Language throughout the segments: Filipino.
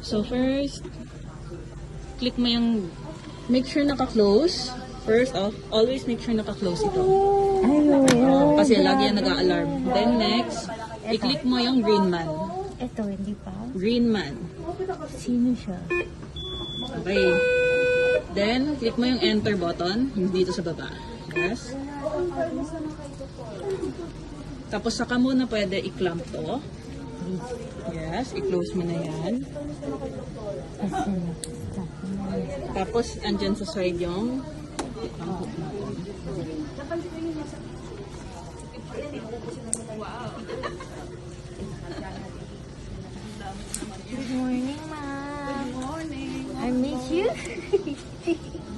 So first, click mo yung, make sure naka-close. First off, always make sure naka-close ito. Kasi lagi yan nag-a-alarm. Then next, i-click mo yung green man. Ito, hindi pa. Green man. Sino siya? Okay. Then, click mo yung enter button, yung dito sa baba. Yes. Tapos saka mo na pwede i-clamp to. Yes, i-close mo na yan. Tapos, andyan sa side yung hook natin. Good morning, ma'am. Good morning. I miss you.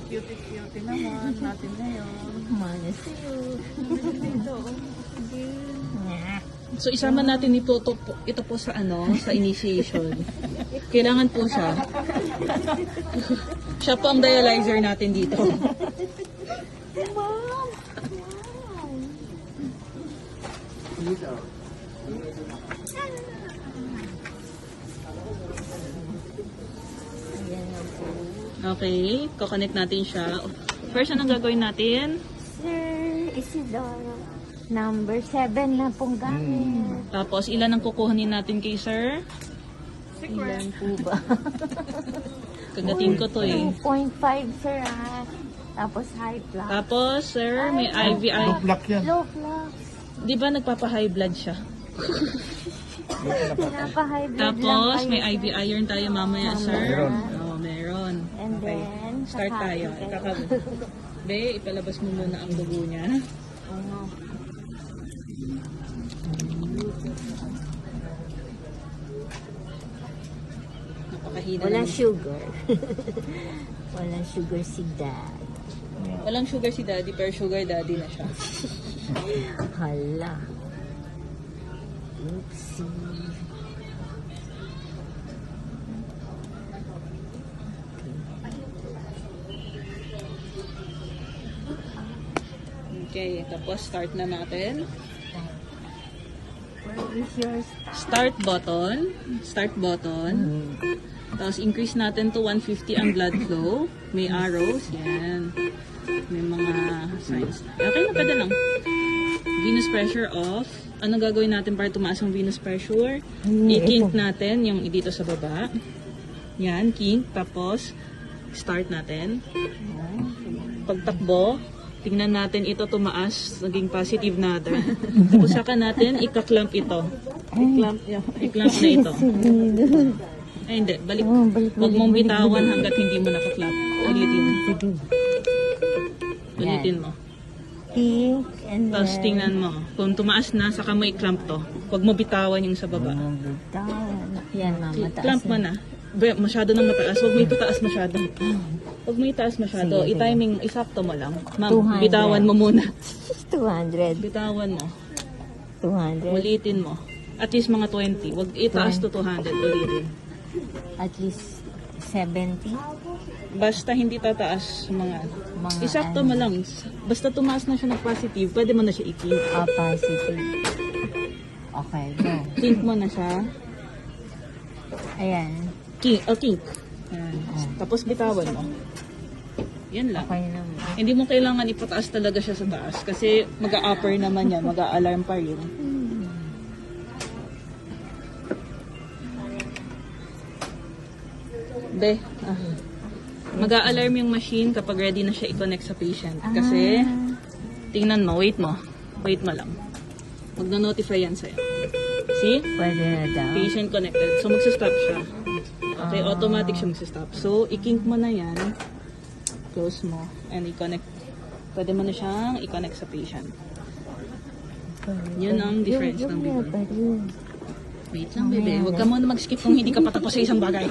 Cute naman natin ngayon. Manas you. So, isama natin ito po sa sa initiation. Kailangan po siya. Siya po ang dialyzer natin dito. Mom! Okay, kukonect natin siya. First, anong gagawin natin? Sir Isidoro, number 7 na pong gamit. Tapos, ilan ang kukuhanin natin kay sir? Ilan po ba? Kagatin ko to eh. 2.5, sir, ah. Tapos high flux. Tapos, sir, may IVI. Black yan. Low flux. Di ba nagpapa-high blood siya? Pinapa-high blood Tapos, lang may kayo, IV iron tayo mamaya, sir. Meron. Oo, meron. And Okay. then, Start saka- tayo. Be, ipalabas mo muna ang dugo niya. Ano? Napakahina Wala naman. sugar. Walang sugar si Dad. Walang sugar si daddy, pero sugar daddy na siya. Hala. Oopsie. Okay, tapos start na natin. Where is your Start button. Start button. Tapos increase natin to 150 ang blood flow. May arrows. Yan. May mga signs. Okay na, pwede lang. Venous pressure off. Ano gagawin natin para tumaas ang venous pressure? I-kink natin yung dito sa baba. Yan, kink. Tapos, start natin. Pagtakbo, tingnan natin ito tumaas, naging positive na other. Tapos saka natin, ika-clamp ito. I-clamp na ito. Ay, hindi. Balik. Huwag mong bitawan hanggat hindi mo naka-clamp. Ulitin mo. Ulitin mo. pink and Tapos tingnan mo. Kung tumaas na, saka mo i-clamp to. Huwag mo bitawan yung sa baba. down. Yan, mama. Taas Clamp mo na. Masyado nang mataas. Huwag mo itaas masyado. Huwag mo itaas masyado. Sige, I-timing, isakto mo lang. Ma'am, 200. bitawan mo muna. 200. Bitawan mo. 200. Ulitin mo. At least mga 20. Huwag itaas to 200. Ulitin. At least 70. Basta hindi tataas mga Mga isakto mo lang. Basta tumaas na siya ng positive, pwede mo na siya i-kink. Positive. Okay, go. Kink mo na siya. Ayan. Kink. Kink. Yan. Tapos bitawan mo. Yan lang. Okay naman. Hindi mo kailangan ipataas talaga siya sa taas kasi mag-a-upper naman yan, mag-a-alarm pa rin. Be, mag-a-alarm yung machine kapag ready na siya i-connect sa patient. Kasi, tingnan mo, wait mo lang. Magna-notify yan sa'yo. See? Pwede na daw. Patient connected. So, magsa-stop siya. Okay, automatic siya magsa-stop. So, i-kink mo na yan. Close mo. And i-connect. Pwede mo na siyang i-connect sa patient. Yun ang difference ng before. Wait lang, bebe. Huwag ka muna mag-skip kung hindi ka pa tapos sa isang bagay.